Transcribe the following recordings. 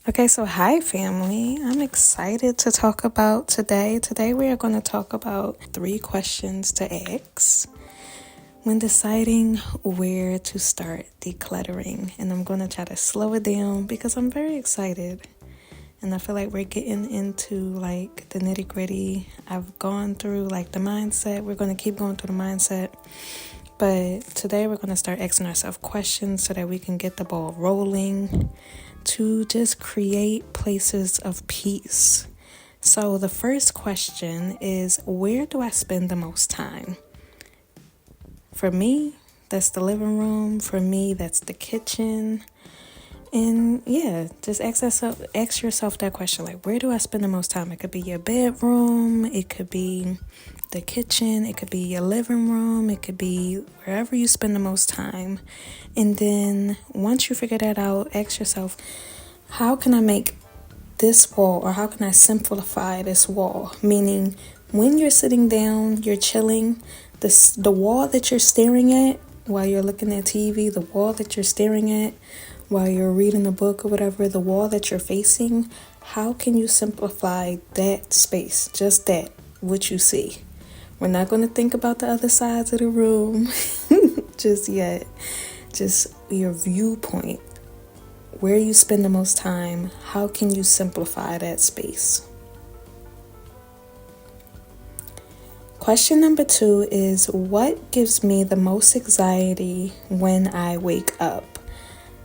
Okay, so hi family. I'm excited to talk about today. Today we are going to talk about 3 questions to ask when deciding where to start decluttering. And I'm going to try to slow it down because I'm very excited. And I feel like we're getting into like the nitty-gritty. I've gone through like the mindset. We're going to keep going through the mindset. But today we're going to start asking ourselves questions so that we can get the ball rolling to just create places of peace. So the first question is, where do I spend the most time? For me, that's the living room. For me, that's the kitchen. And yeah, just ask yourself that question, like, where do I spend the most time? It could be your bedroom, it could be the kitchen, it could be your living room, it could be wherever you spend the most time. And then once you figure that out, ask yourself, how can I make this wall, or how can I simplify this wall? Meaning, when you're sitting down, you're chilling, the wall that you're staring at while you're looking at TV, the wall that you're staring at while you're reading a book or whatever, the wall that you're facing, how can you simplify that space? Just that, what you see. We're not going to think about the other sides of the room just yet. Just your viewpoint. Where you spend the most time, how can you simplify that space? Question number 2 is, what gives me the most anxiety when I wake up?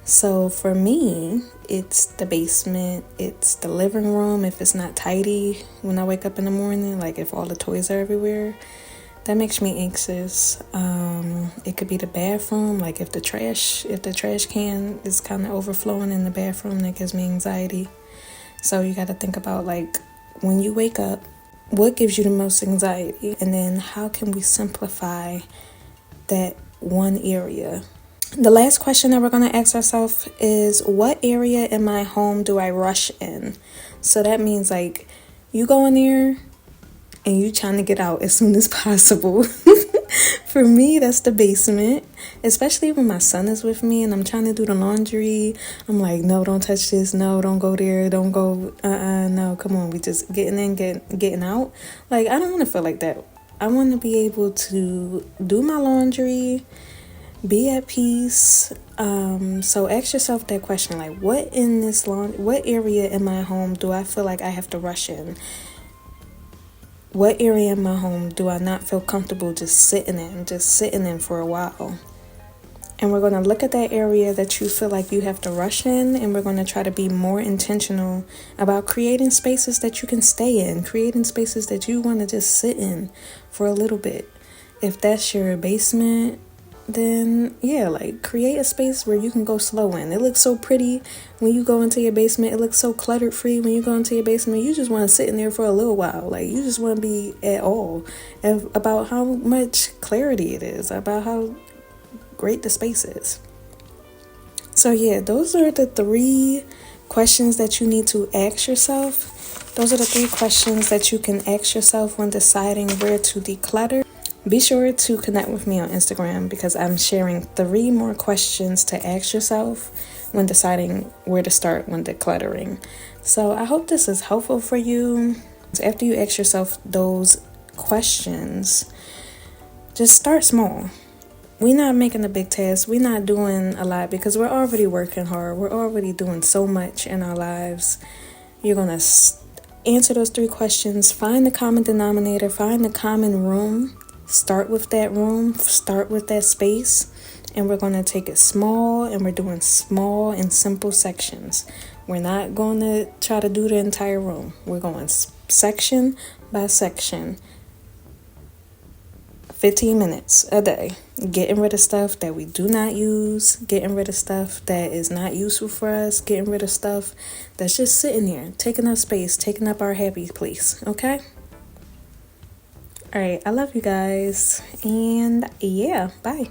So for me, it's the basement, it's the living room. If it's not tidy when I wake up in the morning, like if all the toys are everywhere, that makes me anxious. It could be the bathroom, like if the trash can is kind of overflowing in the bathroom, that gives me anxiety. So you got to think about, like, when you wake up, what gives you the most anxiety? And then how can we simplify that one area? The last question that we're going to ask ourselves is, what area in my home do I rush in? So that means, like, you go in there and you trying to get out as soon as possible. For me, that's the basement, especially when my son is with me and I'm trying to do the laundry. I'm like, no, don't touch this. No, don't go there. Don't go. No, come on. We just getting in, getting out. Like, I don't want to feel like that. I want to be able to do my laundry, be at peace. So ask yourself that question, like, what area in my home do I feel like I have to rush in? What area in my home do I not feel comfortable just sitting in for a while? And we're going to look at that area that you feel like you have to rush in, and we're going to try to be more intentional about creating spaces that you can stay in, creating spaces that you want to just sit in for a little bit. If that's your basement, then yeah, like, create a space where you can go slow in. It looks so pretty when you go into your basement. It looks so cluttered free when you go into your basement. You just want to sit in there for a little while. Like, you just want to be at all about how much clarity it is, about how great the space is. So yeah, those are the 3 questions that you need to ask yourself. Those are the 3 questions that you can ask yourself when deciding where to declutter. Be sure to connect with me on Instagram because I'm sharing 3 more questions to ask yourself when deciding where to start when decluttering. So I hope this is helpful for you. After you ask yourself those questions, just start small. We're not making a big task. We're not doing a lot because we're already working hard. We're already doing so much in our lives. You're going to answer those 3 questions. Find the common denominator. Find the common room. Start with that room, start with that space, and we're going to take it small, and we're doing small and simple sections. We're not going to try to do the entire room. We're going section by section, 15 minutes a day, getting rid of stuff that we do not use, getting rid of stuff that is not useful for us, getting rid of stuff that's just sitting here, taking up space, taking up our happy place, okay? All right, I love you guys, and yeah, bye.